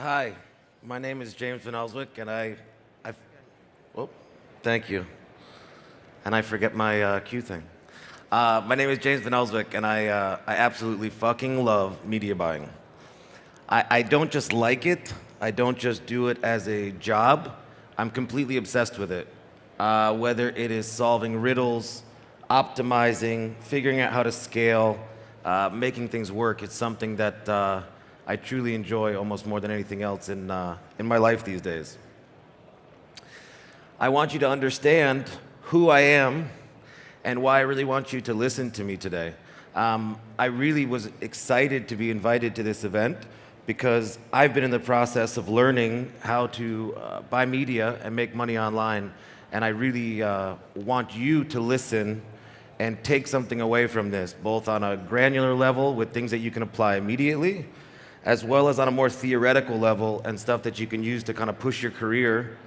Hi, my name is James Van Elswick, and oh, thank you. And I forget my cue thing. My name is James Van Elswick, and I absolutely fucking love media buying. I don't just like it, I don't just do it as a job, I'm completely obsessed with it. Whether it is solving riddles, optimizing, figuring out how to scale, making things work, it's something that I truly enjoy almost more than anything else in my life these days. I want you to understand who I am and why I really want you to listen to me today. I really was excited to be invited to this event because I've been in the process of learning how to buy media and make money online, and I really want you to listen and take something away from this, both on a granular level with things that you can apply immediately, as well as on a more theoretical level and stuff that you can use to kind of push your career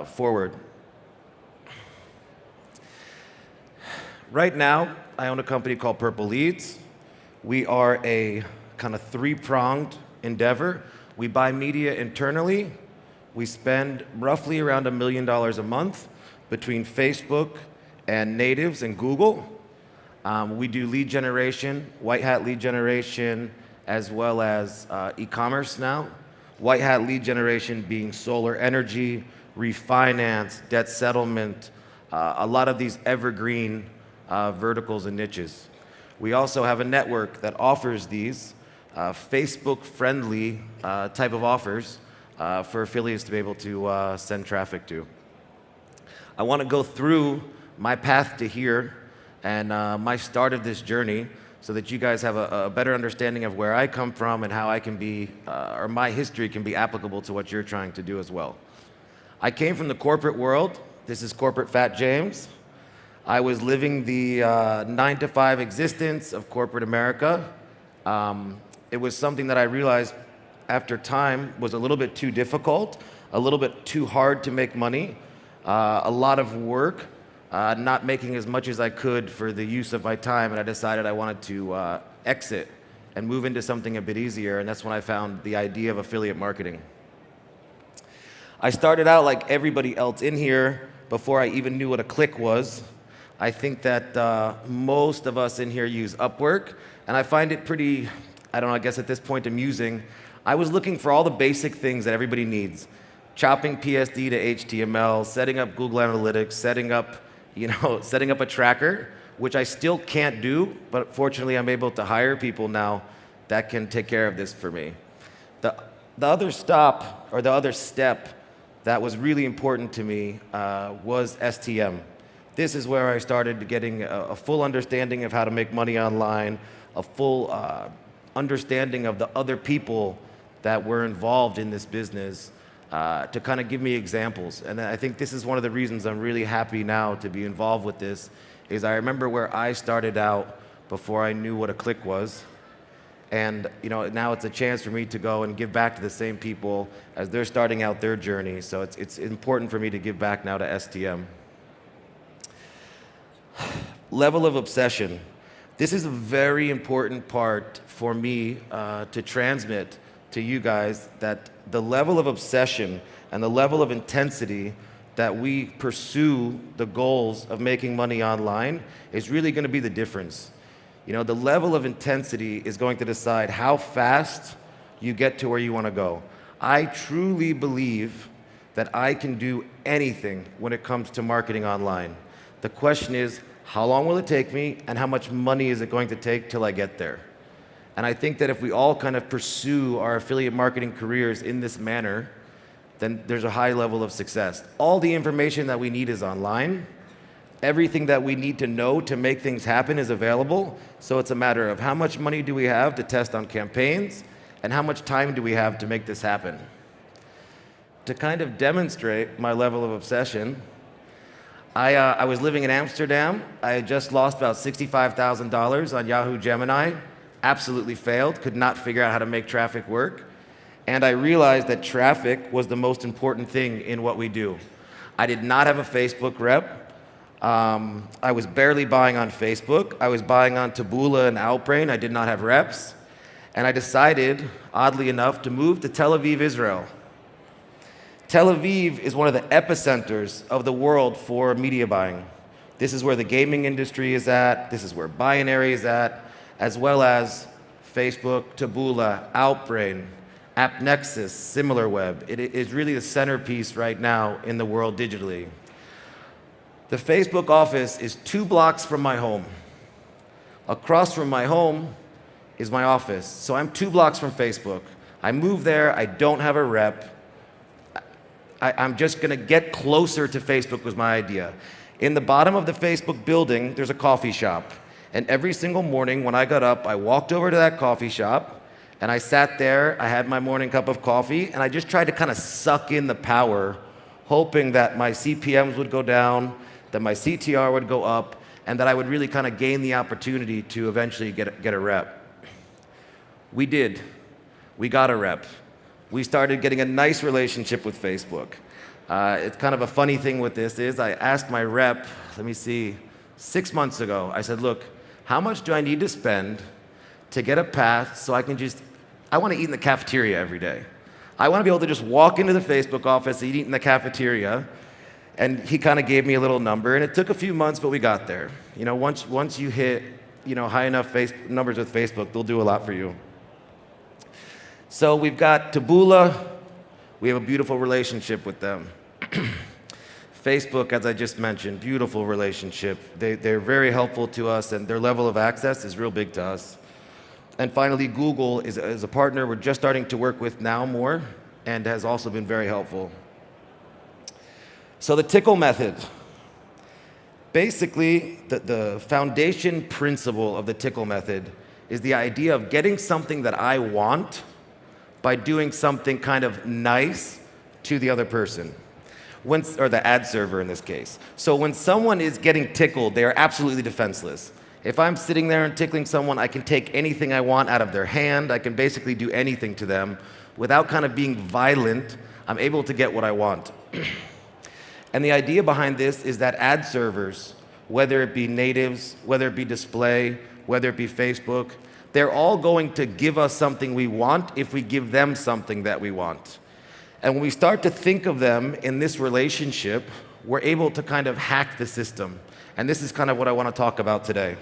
forward. Right now, I own a company called Purple Leads. We are a kind of three-pronged endeavor. We buy media internally. We spend roughly around $1 million a month between Facebook and natives and Google. We do lead generation, white hat lead generation, as well as e-commerce now. White hat lead generation being solar energy, refinance, debt settlement, a lot of these evergreen verticals and niches. We also have a network that offers these Facebook-friendly type of offers for affiliates to be able to send traffic to. I want to go through my path to here and my start of this journey so that you guys have a better understanding of where I come from and how I can be, or my history can be applicable to what you're trying to do as well. I came from the corporate world. This is corporate Fat James. I was living the 9-to-5 existence of corporate America. It was something that I realized after time was a little bit too difficult, a little bit too hard to make money, a lot of work, not making as much as I could for the use of my time, and I decided I wanted to exit and move into something a bit easier, and that's when I found the idea of affiliate marketing. I started out like everybody else in here before I even knew what a click was. I think that most of us in here use Upwork, and I find it pretty, I don't know, I guess at this point amusing. I was looking for all the basic things that everybody needs. Chopping PSD to HTML, setting up Google Analytics, setting up a tracker, which I still can't do, but fortunately I'm able to hire people now that can take care of this for me. The other stop, or the other step that was really important to me was STM. This is where I started getting a full understanding of how to make money online, a full understanding of the other people that were involved in this business, to kind of give me examples. And I think this is one of the reasons I'm really happy now to be involved with this, is I remember where I started out before I knew what a click was. And now it's a chance for me to go and give back to the same people as they're starting out their journey. So it's important for me to give back now to STM. Level of obsession. This is a very important part for me to transmit to you guys, that the level of obsession and the level of intensity that we pursue the goals of making money online is really going to be the difference. The level of intensity is going to decide how fast you get to where you want to go. I truly believe that I can do anything when it comes to marketing online. The question is, how long will it take me, and how much money is it going to take till I get there? And I think that if we all kind of pursue our affiliate marketing careers in this manner, then there's a high level of success. All the information that we need is online. Everything that we need to know to make things happen is available. So it's a matter of how much money do we have to test on campaigns, and how much time do we have to make this happen. To kind of demonstrate my level of obsession, I was living in Amsterdam. I had just lost about $65,000 on Yahoo Gemini. Absolutely failed, could not figure out how to make traffic work. And I realized that traffic was the most important thing in what we do. I did not have a Facebook rep. I was barely buying on Facebook. I was buying on Taboola and Outbrain. I did not have reps. And I decided, oddly enough, to move to Tel Aviv, Israel. Tel Aviv is one of the epicenters of the world for media buying. This is where the gaming industry is at, this is where Binary is at, as well as Facebook, Taboola, Outbrain, AppNexus, SimilarWeb. It is really the centerpiece right now in the world digitally. The Facebook office is 2 blocks from my home. Across from my home is my office. So I'm 2 blocks from Facebook. I moved there, I don't have a rep. I'm just gonna get closer to Facebook was my idea. In the bottom of the Facebook building, there's a coffee shop. And every single morning when I got up, I walked over to that coffee shop and I sat there, I had my morning cup of coffee, and I just tried to kind of suck in the power, hoping that my CPMs would go down, that my CTR would go up, and that I would really kind of gain the opportunity to eventually get a rep. We did. We got a rep. We started getting a nice relationship with Facebook. It's kind of a funny thing with this is I asked my rep, 6 months ago, I said, look, how much do I need to spend to get a pass so I want to eat in the cafeteria every day. I want to be able to just walk into the Facebook office and eat in the cafeteria. And he kind of gave me a little number, and it took a few months, but we got there. You know, once you hit, high enough numbers with Facebook, they'll do a lot for you. So we've got Taboola. We have a beautiful relationship with them. Facebook, as I just mentioned, beautiful relationship. They're very helpful to us, and their level of access is real big to us. And finally, Google is a partner we're just starting to work with now more, and has also been very helpful. So the Tickle method. Basically, the foundation principle of the Tickle method is the idea of getting something that I want by doing something kind of nice to the other person. Or the ad server in this case. So when someone is getting tickled, they are absolutely defenseless. If I'm sitting there and tickling someone, I can take anything I want out of their hand. I can basically do anything to them. Without kind of being violent, I'm able to get what I want. And the idea behind this is that ad servers, whether it be natives, whether it be display, whether it be Facebook, they're all going to give us something we want if we give them something that we want. And when we start to think of them in this relationship, we're able to kind of hack the system. And this is kind of what I want to talk about today.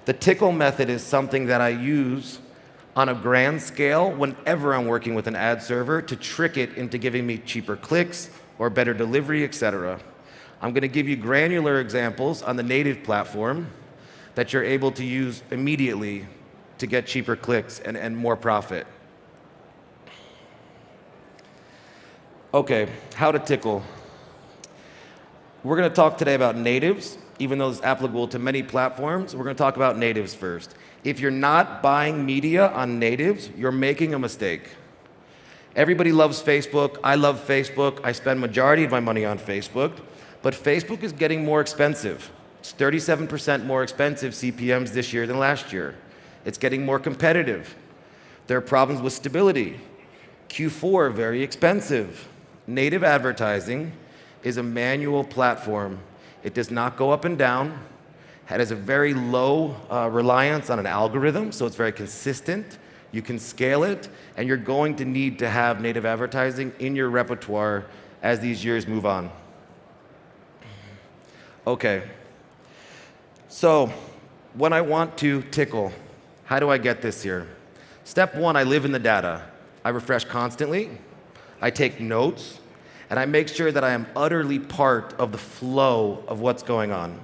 The Tickle method is something that I use on a grand scale whenever I'm working with an ad server to trick it into giving me cheaper clicks or better delivery, etc. I'm going to give you granular examples on the native platform that you're able to use immediately to get cheaper clicks and more profit. Okay, how to tickle. We're going to talk today about natives, even though it's applicable to many platforms. We're going to talk about natives first. If you're not buying media on natives, you're making a mistake. Everybody loves Facebook. I love Facebook. I spend majority of my money on Facebook. But Facebook is getting more expensive. It's 37% more expensive CPMs this year than last year. It's getting more competitive. There are problems with stability. Q4, very expensive. Native advertising is a manual platform. It does not go up and down. It has a very low reliance on an algorithm, so it's very consistent. You can scale it, and you're going to need to have native advertising in your repertoire as these years move on. Okay, so when I want to tickle, how do I get this here? Step one, I live in the data. I refresh constantly, I take notes, and I make sure that I am utterly part of the flow of what's going on.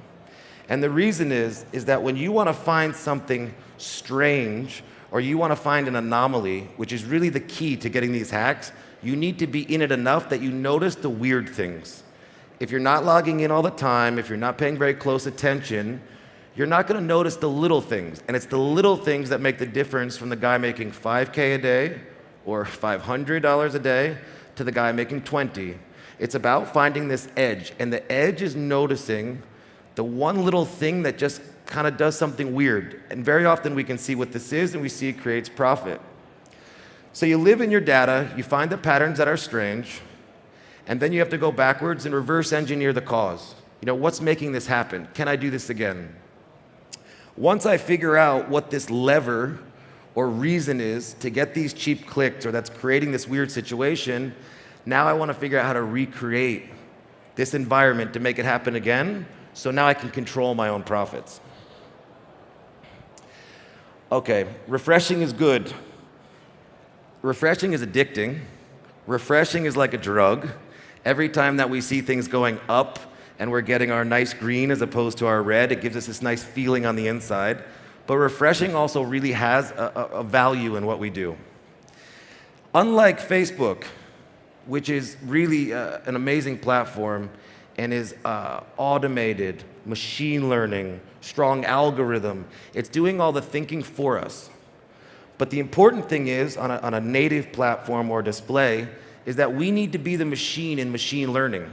And the reason is that when you want to find something strange, or you want to find an anomaly, which is really the key to getting these hacks, you need to be in it enough that you notice the weird things. If you're not logging in all the time, if you're not paying very close attention, you're not going to notice the little things. And it's the little things that make the difference from the guy making $5K a day or $500 a day to the guy making 20. It's about finding this edge. And the edge is noticing the one little thing that just kind of does something weird. And very often we can see what this is, and we see it creates profit. So you live in your data, you find the patterns that are strange, and then you have to go backwards and reverse engineer the cause. You know, what's making this happen? Can I do this again? Once I figure out what this lever or reason is to get these cheap clicks, or that's creating this weird situation. Now I want to figure out how to recreate this environment to make it happen again, so now I can control my own profits. Okay, refreshing is good. Refreshing is addicting. Refreshing is like a drug. Every time that we see things going up and we're getting our nice green as opposed to our red, it gives us this nice feeling on the inside. But refreshing also really has a value in what we do. Unlike Facebook, which is really an amazing platform and is automated, machine learning, strong algorithm, it's doing all the thinking for us. But the important thing is, on a native platform or display, is that we need to be the machine in machine learning.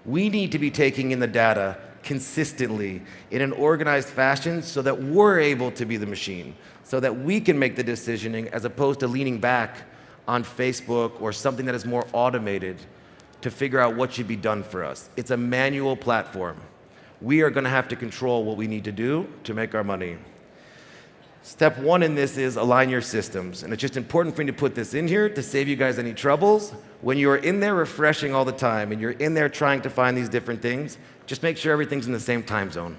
We need to be taking in the data consistently in an organized fashion so that we're able to be the machine, so that we can make the decisioning as opposed to leaning back on Facebook or something that is more automated to figure out what should be done for us. It's a manual platform. We are going to have to control what we need to do to make our money. Step one in this is align your systems. And it's just important for me to put this in here to save you guys any troubles. When you are in there refreshing all the time and you're in there trying to find these different things, just make sure everything's in the same time zone.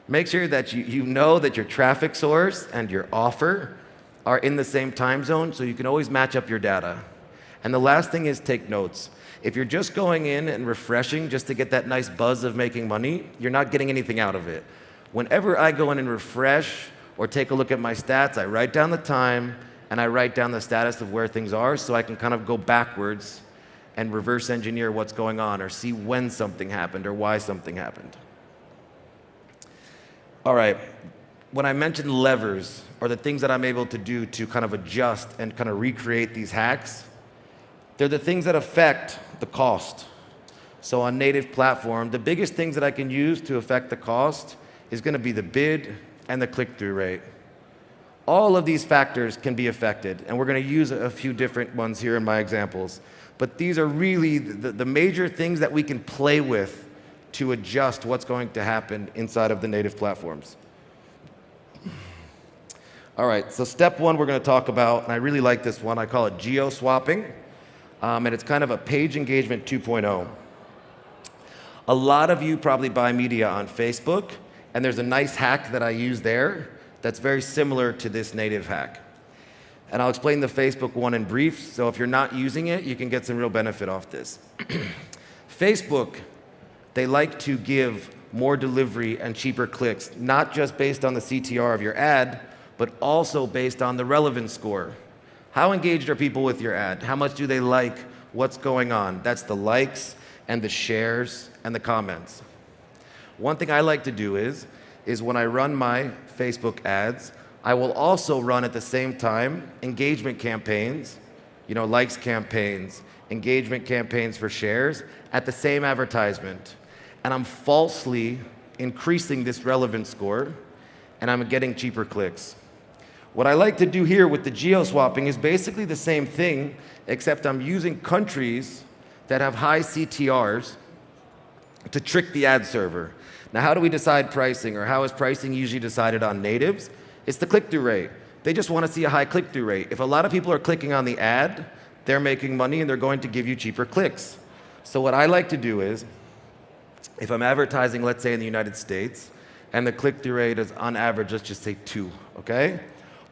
Make sure that you know that your traffic source and your offer are in the same time zone so you can always match up your data. And the last thing is take notes. If you're just going in and refreshing just to get that nice buzz of making money, you're not getting anything out of it. Whenever I go in and refresh or take a look at my stats, I write down the time and I write down the status of where things are so I can kind of go backwards and reverse engineer what's going on or see when something happened or why something happened. All right, when I mentioned levers or the things that I'm able to do to kind of adjust and kind of recreate these hacks, they're the things that affect the cost. So on native platform, the biggest things that I can use to affect the cost is going to be the bid and the click-through rate. All of these factors can be affected, and we're going to use a few different ones here in my examples. But these are really the major things that we can play with to adjust what's going to happen inside of the native platforms. All right, so step one we're going to talk about, and I really like this one, I call it geo-swapping, and it's kind of a page engagement 2.0. A lot of you probably buy media on Facebook, and there's a nice hack that I use there that's very similar to this native hack. And I'll explain the Facebook one in brief, so if you're not using it, you can get some real benefit off this. Facebook, they like to give more delivery and cheaper clicks, not just based on the CTR of your ad, but also based on the relevance score. How engaged are people with your ad? How much do they like what's going on? That's the likes and the shares and the comments. One thing I like to do is when I run my Facebook ads, I will also run at the same time engagement campaigns, likes campaigns, engagement campaigns for shares at the same advertisement. And I'm falsely increasing this relevance score, and I'm getting cheaper clicks. What I like to do here with the geo-swapping is basically the same thing, except I'm using countries that have high CTRs to trick the ad server. Now, how do we decide pricing, or how is pricing usually decided on natives? It's the click-through rate. They just want to see a high click-through rate. If a lot of people are clicking on the ad, they're making money and they're going to give you cheaper clicks. So what I like to do is, if I'm advertising, let's say in the United States, and the click-through rate is on average, let's just say 2, okay?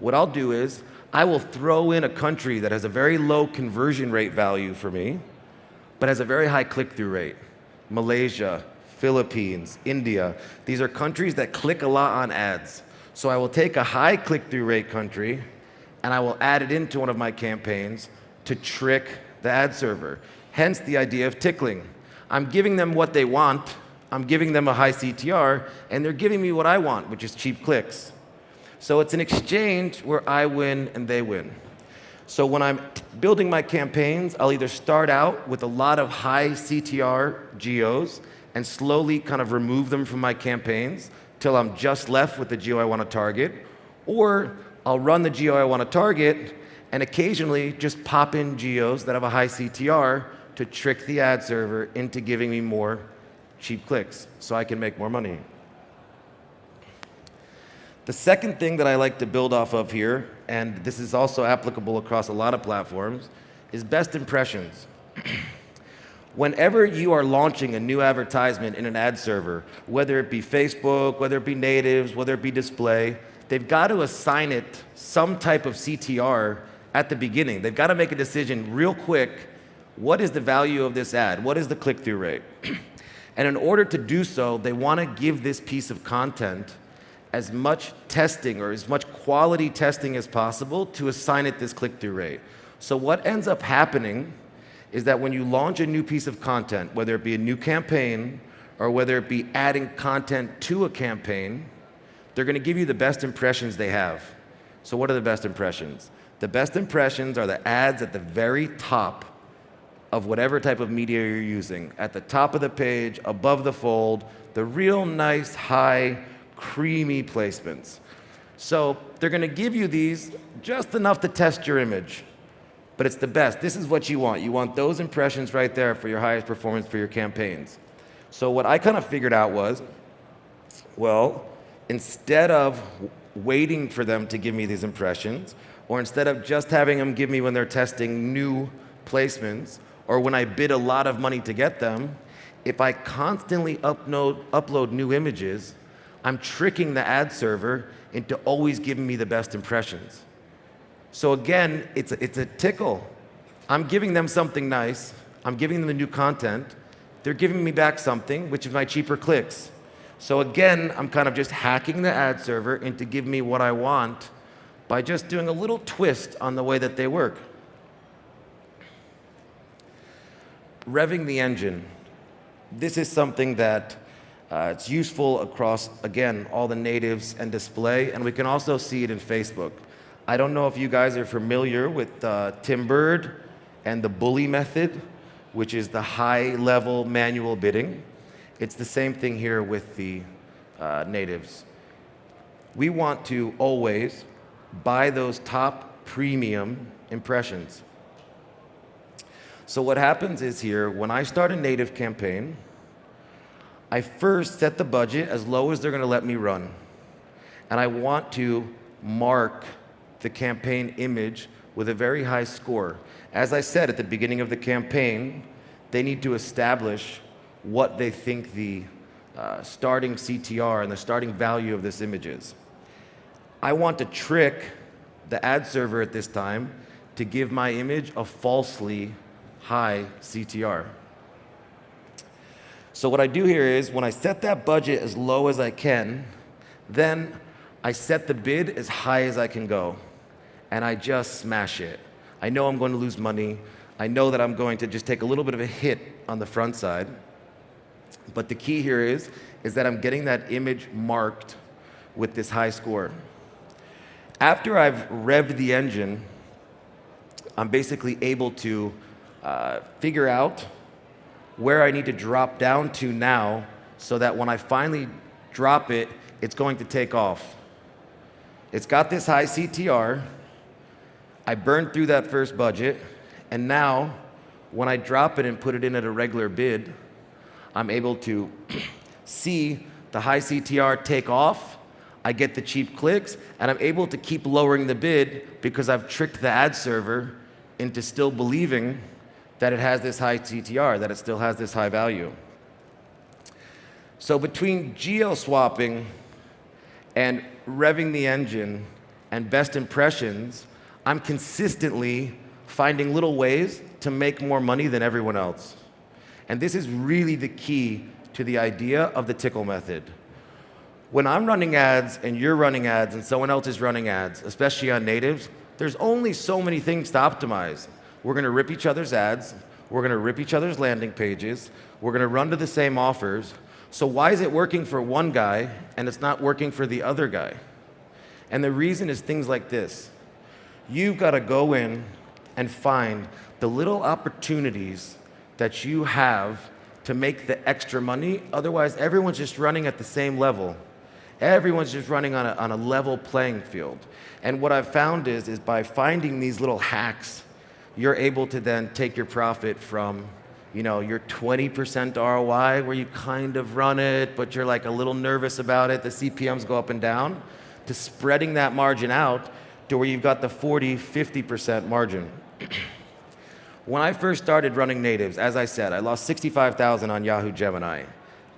What I'll do is, I will throw in a country that has a very low conversion rate value for me, but has a very high click-through rate. Malaysia, Philippines, India. These are countries that click a lot on ads. So I will take a high click-through rate country and I will add it into one of my campaigns to trick the ad server. Hence the idea of tickling. I'm giving them what they want, I'm giving them a high CTR, and they're giving me what I want, which is cheap clicks. So it's an exchange where I win and they win. So when I'm building my campaigns, I'll either start out with a lot of high CTR geos and slowly kind of remove them from my campaigns till I'm just left with the geo I want to target, or I'll run the geo I want to target and occasionally just pop in geos that have a high CTR to trick the ad server into giving me more cheap clicks so I can make more money. The second thing that I like to build off of here, and this is also applicable across a lot of platforms, is best impressions. Whenever you are launching a new advertisement in an ad server, whether it be Facebook, whether it be natives, whether it be display, they've got to assign it some type of CTR at the beginning. They've got to make a decision real quick. What is the value of this ad? What is the click-through rate? And in order to do so, they want to give this piece of content as much testing or as much quality testing as possible to assign it this click-through rate. So what ends up happening is that when you launch a new piece of content, whether it be a new campaign or whether it be adding content to a campaign, they're going to give you the best impressions they have. So what are the best impressions? The best impressions are the ads at the very top of whatever type of media you're using. At the top of the page, above the fold, the real nice, high, creamy placements. So they're going to give you these just enough to test your image. But it's the best. This is what you want. You want those impressions right there for your highest performance for your campaigns. So what I kind of figured out was, well, instead of waiting for them to give me these impressions, or instead of just having them give me when they're testing new placements, or when I bid a lot of money to get them, if I constantly upload new images, I'm tricking the ad server into always giving me the best impressions. So again, it's a tickle. I'm giving them something nice. I'm giving them the new content. They're giving me back something, which is my cheaper clicks. So again, I'm kind of just hacking the ad server into giving me what I want by just doing a little twist on the way that they work. Revving the engine. This is something that it's useful across, again, all the natives and display, and we can also see it in Facebook. I don't know if you guys are familiar with Tim Bird and the bully method, which is the high-level manual bidding. It's the same thing here with the natives. We want to always buy those top premium impressions. So what happens is here, when I start a native campaign, I first set the budget as low as they're going to let me run. And I want to mark the campaign image with a very high score. As I said at the beginning of the campaign, they need to establish what they think the starting CTR and the starting value of this image is. I want to trick the ad server at this time to give my image a falsely high CTR. So what I do here is when I set that budget as low as I can, then I set the bid as high as I can go. And I just smash it. I know I'm going to lose money. I know that I'm going to just take a little bit of a hit on the front side. But the key here is that I'm getting that image marked with this high score. After I've revved the engine, I'm basically able to figure out where I need to drop down to now so that when I finally drop it, it's going to take off. It's got this high CTR. I burned through that first budget, and now when I drop it and put it in at a regular bid, I'm able to see the high CTR take off, I get the cheap clicks, and I'm able to keep lowering the bid because I've tricked the ad server into still believing that it has this high CTR, that it still has this high value. So between geo-swapping and revving the engine and best impressions, I'm consistently finding little ways to make more money than everyone else. And this is really the key to the idea of the tickle method. When I'm running ads and you're running ads and someone else is running ads, especially on natives, there's only so many things to optimize. We're going to rip each other's ads. We're going to rip each other's landing pages. We're going to run to the same offers. So why is it working for one guy and it's not working for the other guy? And the reason is things like this. You've got to go in and find the little opportunities that you have to make the extra money. Otherwise, everyone's just running at the same level. Everyone's just running on a level playing field. And what I've found is by finding these little hacks, you're able to then take your profit from, your 20% ROI where you kind of run it, but you're like a little nervous about it. The CPMs go up and down. to spreading that margin out to where you've got the 40, 50% margin. When I first started running natives, as I said, I lost 65,000 on Yahoo Gemini.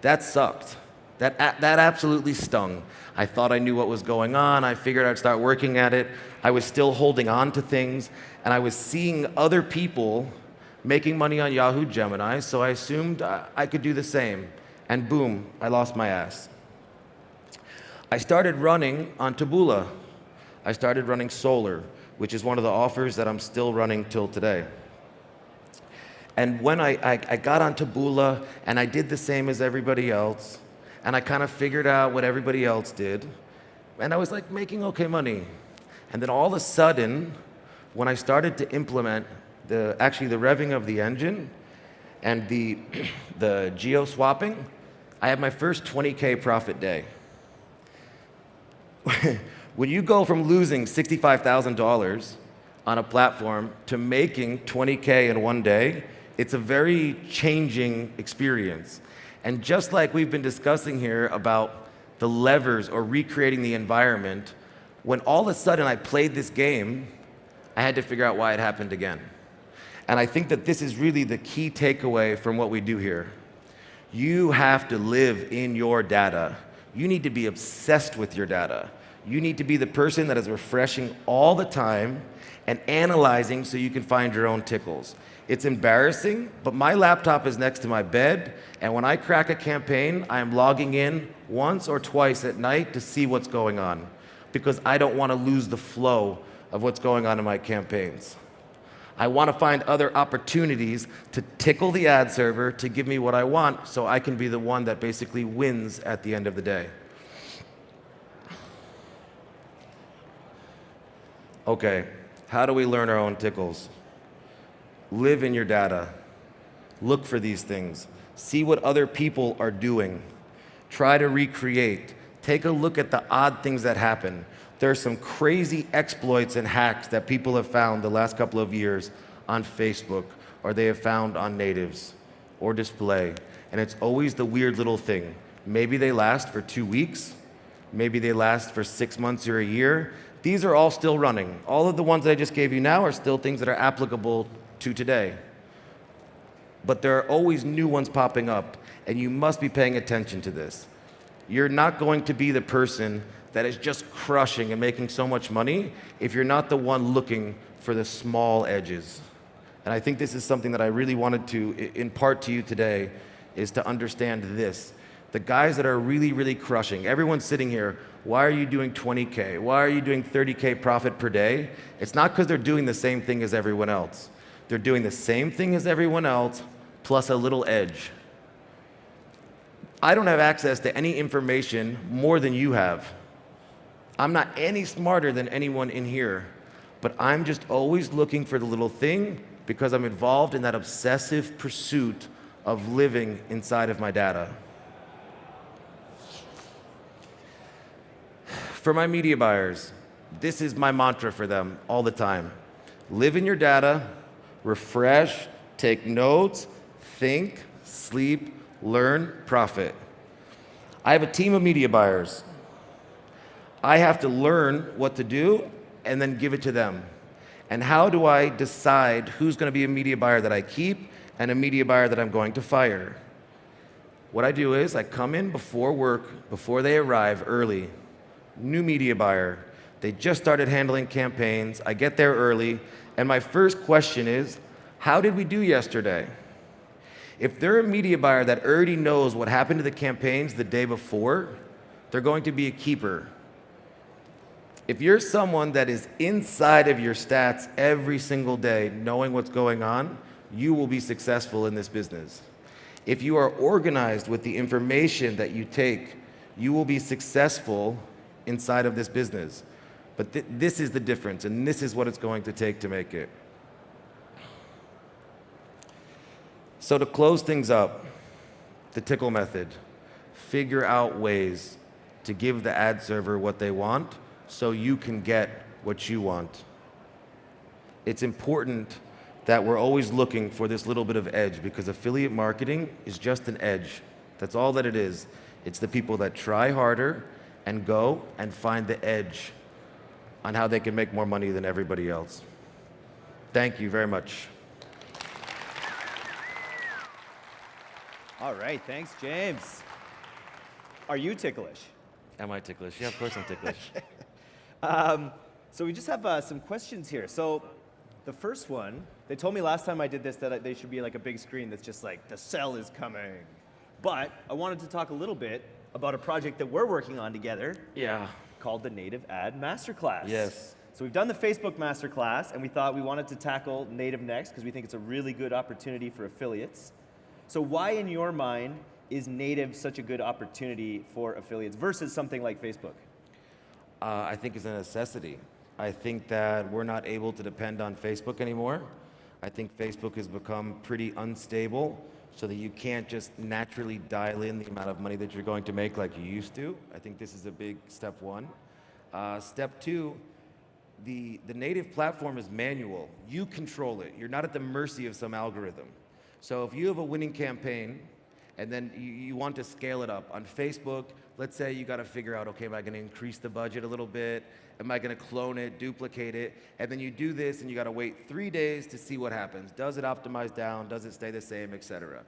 That sucked. That absolutely stung. I thought I knew what was going on. I figured I'd start working at it. I was still holding on to things, and I was seeing other people making money on Yahoo Gemini, so I assumed I could do the same. And boom, I lost my ass. I started running on Taboola. I started running solar, which is one of the offers that I'm still running till today. And when I got on Taboola and I did the same as everybody else, and I kind of figured out what everybody else did, and I was like making okay money. And then all of a sudden, when I started to implement the revving of the engine and the geo swapping, I had my first 20K profit day. When you go from losing $65,000 on a platform to making 20K in one day, it's a very changing experience. And just like we've been discussing here about the levers or recreating the environment, when all of a sudden I played this game, I had to figure out why it happened again. And I think that this is really the key takeaway from what we do here. You have to live in your data. You need to be obsessed with your data. You need to be the person that is refreshing all the time and analyzing so you can find your own tickles. It's embarrassing, but my laptop is next to my bed, and when I crack a campaign, I am logging in once or twice at night to see what's going on, because I don't want to lose the flow of what's going on in my campaigns. I want to find other opportunities to tickle the ad server to give me what I want so I can be the one that basically wins at the end of the day. Okay, how do we learn our own tickles? Live in your data. Look for these things. See what other people are doing. Try to recreate. Take a look at the odd things that happen. There are some crazy exploits and hacks that people have found the last couple of years on Facebook, or they have found on natives or display. And it's always the weird little thing. Maybe they last for 2 weeks. Maybe they last for 6 months or a year. These are all still running. All of the ones that I just gave you now are still things that are applicable to today. But there are always new ones popping up, and you must be paying attention to this. You're not going to be the person that is just crushing and making so much money if you're not the one looking for the small edges. And I think this is something that I really wanted to impart to you today, is to understand this. The guys that are really, really crushing, everyone's sitting here, why are you doing 20K? Why are you doing 30K profit per day? It's not because they're doing the same thing as everyone else. They're doing the same thing as everyone else, plus a little edge. I don't have access to any information more than you have. I'm not any smarter than anyone in here, but I'm just always looking for the little thing because I'm involved in that obsessive pursuit of living inside of my data. For my media buyers, this is my mantra for them all the time. Live in your data, refresh, take notes, think, sleep, learn, profit. I have a team of media buyers. I have to learn what to do and then give it to them. And how do I decide who's going to be a media buyer that I keep and a media buyer that I'm going to fire? What I do is I come in before work, before they arrive early. New media buyer. They just started handling campaigns. I get there early, and my first question is, how did we do yesterday? If they're a media buyer that already knows what happened to the campaigns the day before, they're going to be a keeper. If you're someone that is inside of your stats every single day, knowing what's going on, you will be successful in this business. If you are organized with the information that you take, you will be successful inside of this business. But this is the difference, and this is what it's going to take to make it. So to close things up, the tickle method. Figure out ways to give the ad server what they want so you can get what you want. It's important that we're always looking for this little bit of edge, because affiliate marketing is just an edge. That's all that it is. It's the people that try harder and go and find the edge on how they can make more money than everybody else. Thank you very much. All right, thanks, James. Are you ticklish? Am I ticklish? Yeah, of course I'm ticklish. So we just have some questions here. So the first one, they told me last time I did this that they should be like a big screen that's just like, the cell is coming. But I wanted to talk a little bit about a project that we're working on together Yeah. called the Native Ad Masterclass. Yes. So we've done the Facebook Masterclass, and we thought we wanted to tackle Native next because we think it's a really good opportunity for affiliates. So why, in your mind, is Native such a good opportunity for affiliates versus something like Facebook? I think it's a necessity. I think that we're not able to depend on Facebook anymore. I think Facebook has become pretty unstable so that you can't just naturally dial in the amount of money that you're going to make like you used to. I think this is a big step one. Step two, the native platform is manual. You control it. You're not at the mercy of some algorithm. So if you have a winning campaign and then you want to scale it up on Facebook, let's say you got to figure out, okay, am I going to increase the budget a little bit? Am I going to clone it, duplicate it? And then you do this and you got to wait 3 days to see what happens. Does it optimize down? Does it stay the same, et cetera?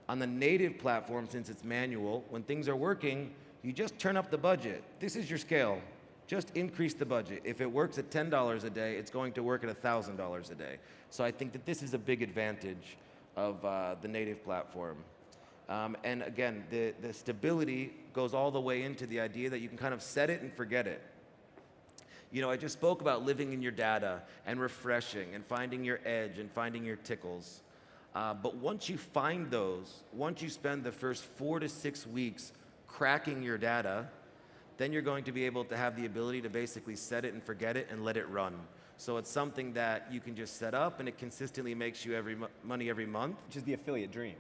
On the native platform, since it's manual, when things are working, you just turn up the budget. This is your scale. Just increase the budget. If it works at $10 a day, it's going to work at $1,000 a day. So I think that this is a big advantage of the native platform. And again, the stability goes all the way into the idea that you can kind of set it and forget it. You know, I just spoke about living in your data and refreshing and finding your edge and finding your tickles. But once you find those, once you spend the first 4 to 6 weeks cracking your data, then you're going to be able to have the ability to basically set it and forget it and let it run. So it's something that you can just set up and it consistently makes you money every month. Which is the affiliate dream.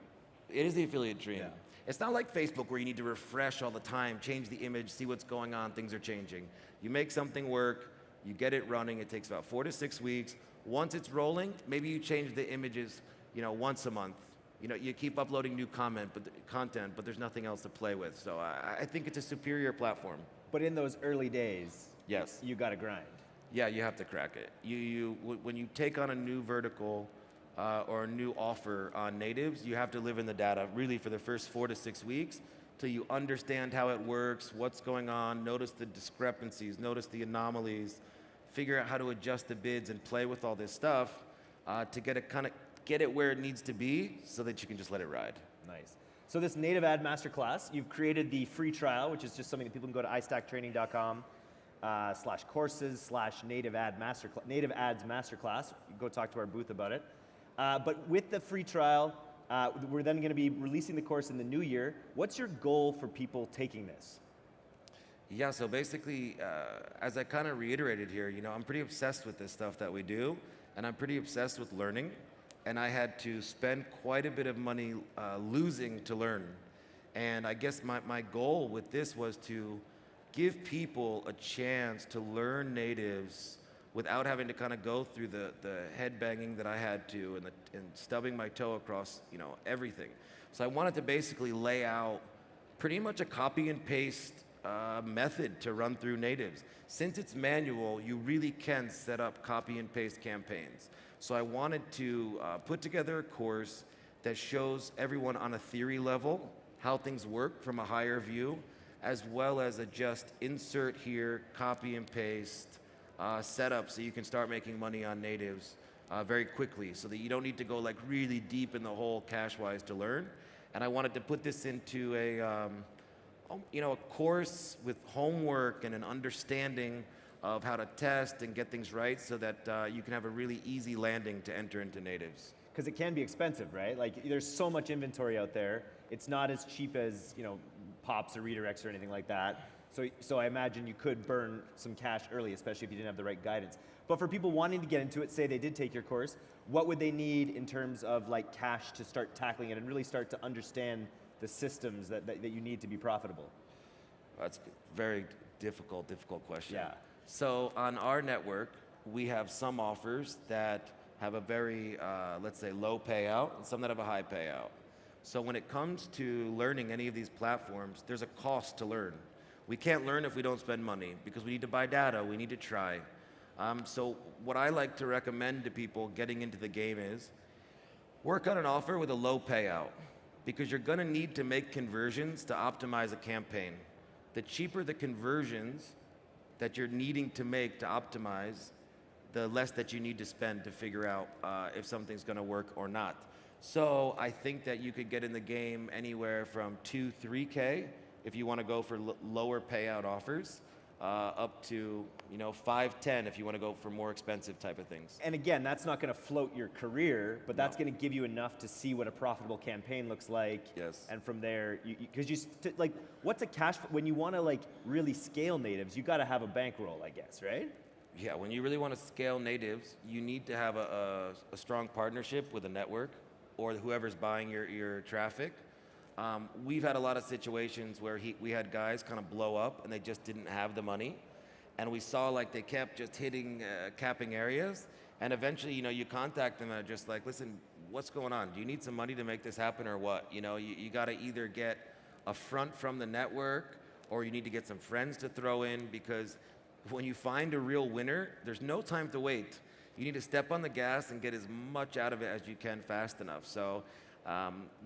It is the affiliate dream. Yeah. It's not like Facebook where you need to refresh all the time, change the image, see what's going on, things are changing. You make something work, you get it running, it takes about 4 to 6 weeks. Once it's rolling, maybe you change the images, you know, once a month. You know, you keep uploading new content, but there's nothing else to play with. So I think it's a superior platform. But in those early days, Yes. you got to grind. Yeah, you have to crack it. When you take on a new vertical or a new offer on natives, you have to live in the data really for the first 4 to 6 weeks till you understand how it works, what's going on, notice the discrepancies, notice the anomalies, figure out how to adjust the bids and play with all this stuff to get it where it needs to be so that you can just let it ride. Nice. So this Native Ad Masterclass, you've created the free trial, which is just something that people can go to istacktraining.com /courses/Native Ads Masterclass. You go talk to our booth about it. But with the free trial, we're then going to be releasing the course in the new year. What's your goal for people taking this? Yeah, so basically, as I kind of reiterated here, you know, I'm pretty obsessed with this stuff that we do, and I'm pretty obsessed with learning, and I had to spend quite a bit of money losing to learn. And I guess my goal with this was to give people a chance to learn natives without having to kind of go through the head banging that I had to and stubbing my toe across, you know, everything. So I wanted to basically lay out pretty much a copy and paste method to run through natives. Since it's manual, you really can set up copy and paste campaigns. So I wanted to put together a course that shows everyone on a theory level how things work from a higher view, as well as a just insert here, copy and paste setup so you can start making money on natives very quickly so that you don't need to go like really deep in the hole cash-wise to learn. And I wanted to put this into a course with homework and an understanding of how to test and get things right so that you can have a really easy landing to enter into natives. Because it can be expensive, right? Like there's so much inventory out there. It's not as cheap as, you know, Pops or Redirects or anything like that. So I imagine you could burn some cash early, especially if you didn't have the right guidance. But for people wanting to get into it, say they did take your course, what would they need in terms of like cash to start tackling it and really start to understand the systems that you need to be profitable? That's a very difficult question. Yeah. So on our network, we have some offers that have a very, let's say, low payout and some that have a high payout. So when it comes to learning any of these platforms, there's a cost to learn. We can't learn if we don't spend money because we need to buy data, we need to try. So what I like to recommend to people getting into the game is work on an offer with a low payout because you're gonna need to make conversions to optimize a campaign. The cheaper the conversions that you're needing to make to optimize, the less that you need to spend to figure out if something's gonna work or not. So I think that you could get in the game anywhere from 2, 3K if you wanna go for lower payout offers, up to 5, 10 if you wanna go for more expensive type of things. And again, that's not going to float your career, but that's going to give you enough to see what a profitable campaign looks like. Yes. And from there, because like, what's a cash when you want to like really scale natives? You got to have a bankroll, I guess, right? Yeah, when you really want to scale natives, you need to have a strong partnership with a network or whoever's buying your traffic. We've had a lot of situations where we had guys kind of blow up and they just didn't have the money. And we saw like they kept just hitting capping areas. And eventually, you contact them and are just like, listen, what's going on? Do you need some money to make this happen or what? You got to either get a front from the network or you need to get some friends to throw in because when you find a real winner, there's no time to wait. You need to step on the gas and get as much out of it as you can fast enough. So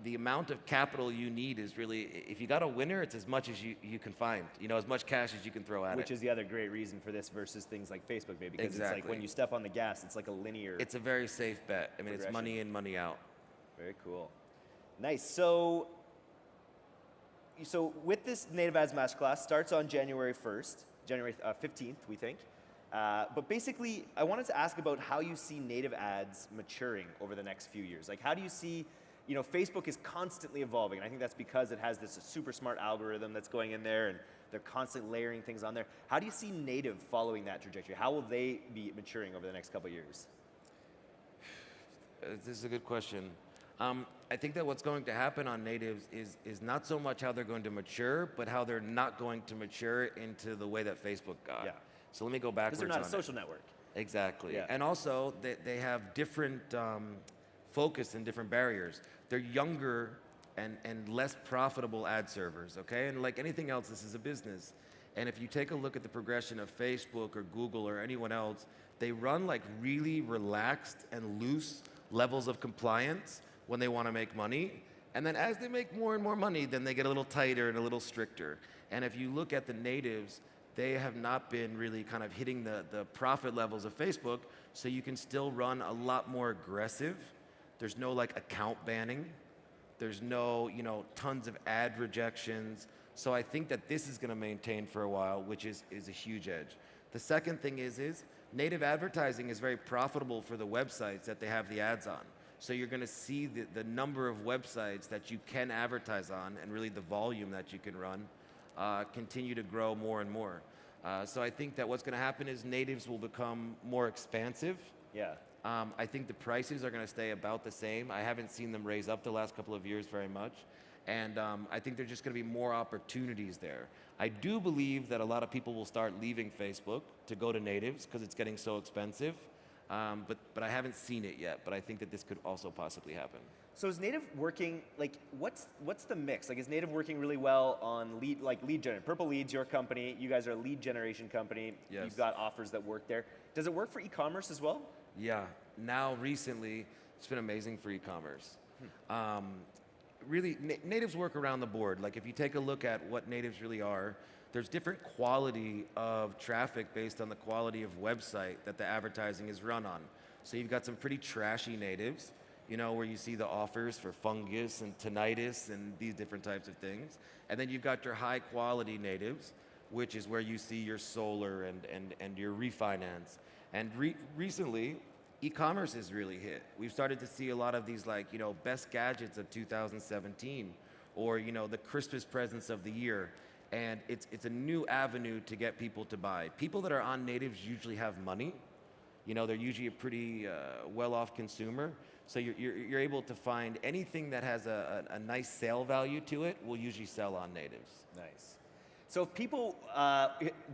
the amount of capital you need is really, if you got a winner, it's as much as you can find, as much cash as you can throw at it. Which is the other great reason for this versus things like Facebook, maybe, because it's like Exactly. when you step on the gas, it's like a linear. It's a very safe bet. I mean, it's progression. money in, money out. Very cool. Nice. So with this Native Ads Masterclass starts on January 1st, January 15th, we think. But basically, I wanted to ask about how you see native ads maturing over the next few years. Like, how do you see, Facebook is constantly evolving. And I think that's because it has this super smart algorithm that's going in there and they're constantly layering things on there. How do you see native following that trajectory? How will they be maturing over the next couple of years? This is a good question. I think that what's going to happen on natives is not so much how they're going to mature, but how they're not going to mature into the way that Facebook got. Yeah. So let me go backwards. Because they're not a on social network. Exactly. Yeah. And also, they have different focus and different barriers. They're younger and less profitable ad servers, okay? And like anything else, this is a business. And if you take a look at the progression of Facebook or Google or anyone else, they run like really relaxed and loose levels of compliance when they want to make money. And then as they make more and more money, then they get a little tighter and a little stricter. And if you look at the natives, they have not been really kind of hitting the profit levels of Facebook, so you can still run a lot more aggressive. There's no like account banning. There's no, tons of ad rejections. So I think that this is going to maintain for a while, which is a huge edge. The second thing is native advertising is very profitable for the websites that they have the ads on. So you're going to see the number of websites that you can advertise on and really the volume that you can run continue to grow more and more. So I think that what's going to happen is natives will become more expansive. Yeah. I think the prices are going to stay about the same. I haven't seen them raise up the last couple of years very much. And I think there's just going to be more opportunities there. I do believe that a lot of people will start leaving Facebook to go to natives because it's getting so expensive. But I haven't seen it yet. But I think that this could also possibly happen. So is native working, like, what's the mix? Like, is native working really well on lead generation? Purple Leads, your company, you guys are a lead generation company. Yes. You've got offers that work there. Does it work for e-commerce as well? Yeah. Now, recently, it's been amazing for e-commerce. Really, natives work around the board. Like, if you take a look at what natives really are, there's different quality of traffic based on the quality of website that the advertising is run on. So you've got some pretty trashy natives, where you see the offers for fungus and tinnitus and these different types of things. And then you've got your high quality natives, which is where you see your solar and your refinance. And recently, e-commerce has really hit. We've started to see a lot of these best gadgets of 2017 or, the Christmas presents of the year. And it's a new avenue to get people to buy. People that are on natives usually have money. They're usually a pretty well-off consumer. So you're able to find anything that has a nice sale value to it will usually sell on natives. Nice. So if people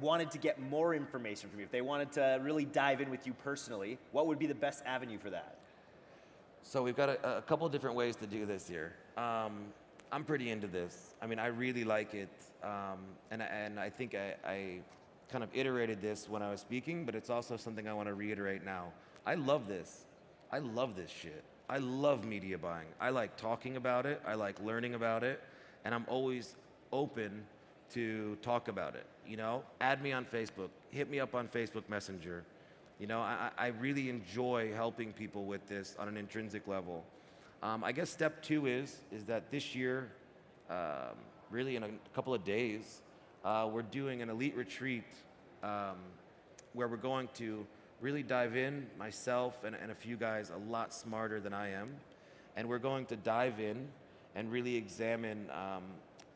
wanted to get more information from you, if they wanted to really dive in with you personally, what would be the best avenue for that? So we've got a couple of different ways to do this here. I'm pretty into this. I mean, I really like it, and I think I kind of iterated this when I was speaking, but it's also something I want to reiterate now. I love this. I love this shit. I love media buying. I like talking about it. I like learning about it, and I'm always open to talk about it. You know, add me on Facebook. Hit me up on Facebook Messenger. You know, I really enjoy helping people with this on an intrinsic level. I guess step two is that this year, really in a couple of days, we're doing an elite retreat where we're going to really dive in, myself and a few guys a lot smarter than I am, and we're going to dive in and really examine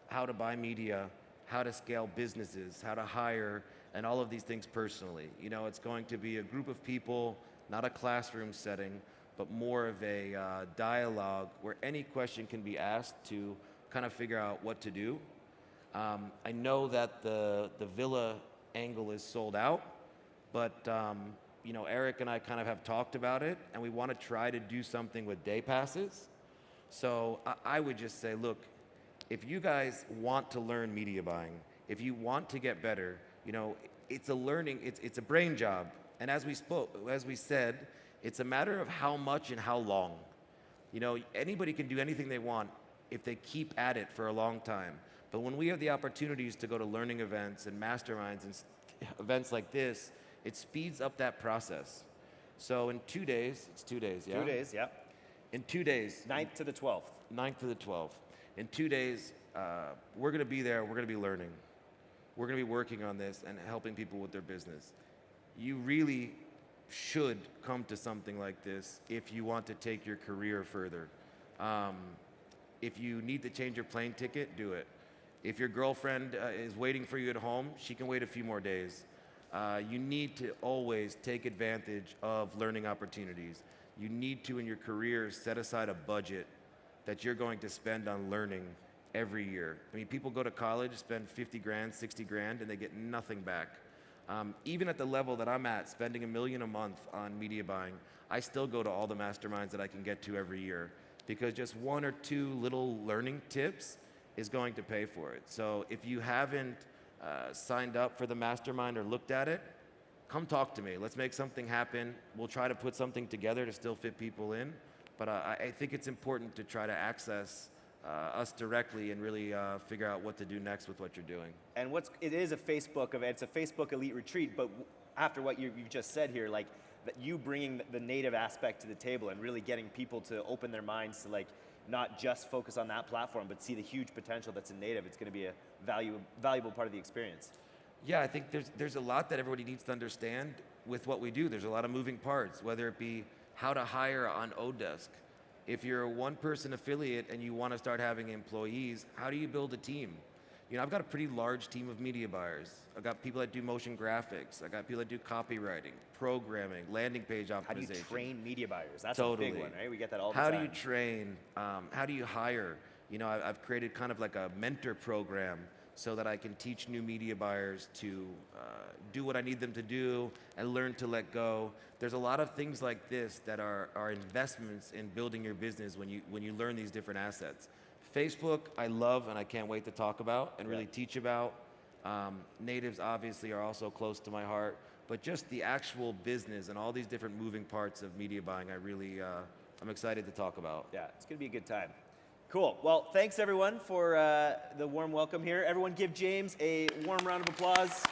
how to buy media, how to scale businesses, how to hire, and all of these things personally. You know, it's going to be a group of people, not a classroom setting, but more of a dialogue where any question can be asked to kind of figure out what to do. I know that the villa angle is sold out, but you know, Eric and I kind of have talked about it, and we want to try to do something with day passes. So I would just say, look, if you guys want to learn media buying, if you want to get better, you know, it's a learning, it's a brain job. And as we said, it's a matter of how much and how long. You know, anybody can do anything they want if they keep at it for a long time. But when we have the opportunities to go to learning events and masterminds and events like this, it speeds up that process. So in 2 days, it's 2 days, yeah? 2 days, yeah. In 2 days. 9th to the 12th. 9th to the 12th. In 2 days, we're gonna be there, we're gonna be learning. We're gonna be working on this and helping people with their business. You really should come to something like this if you want to take your career further. If you need to change your plane ticket, do it. If your girlfriend is waiting for you at home, she can wait a few more days. You need to always take advantage of learning opportunities. You need to, in your career, set aside a budget that you're going to spend on learning every year. I mean, people go to college, spend 50 grand, 60 grand, and they get nothing back. Even at the level that I'm at, spending $1 million a month on media buying, I still go to all the masterminds that I can get to every year, because just 1 or 2 little learning tips is going to pay for it. So if you haven't signed up for the mastermind or looked at it, come talk to me. Let's make something happen. We'll try to put something together to still fit people in. But I think it's important to try to access us directly and really figure out what to do next with what you're doing. And it is a Facebook event. It's a Facebook elite retreat. But after what you've just said here, like that you bringing the native aspect to the table and really getting people to open their minds to like not just focus on that platform, but see the huge potential that's in native. It's going to be a valuable part of the experience. Yeah, I think there's a lot that everybody needs to understand with what we do. There's a lot of moving parts, whether it be how to hire on Odesk. If you're a one-person affiliate and you want to start having employees, how do you build a team? You know, I've got a pretty large team of media buyers. I've got people that do motion graphics. I've got people that do copywriting, programming, landing page optimization. How do you train media buyers? That's Totally. a big one, right? We get that all the time. How do you train? How do you hire? You know, I've created kind of like a mentor program so that I can teach new media buyers to do what I need them to do and learn to let go. There's a lot of things like this that are investments in building your business when you learn these different assets. Facebook, I love and I can't wait to talk about and really teach about. Natives obviously are also close to my heart, but just the actual business and all these different moving parts of media buying, I'm excited to talk about. Yeah, it's gonna be a good time. Cool. Well, thanks everyone for the warm welcome here. Everyone give James a warm round of applause.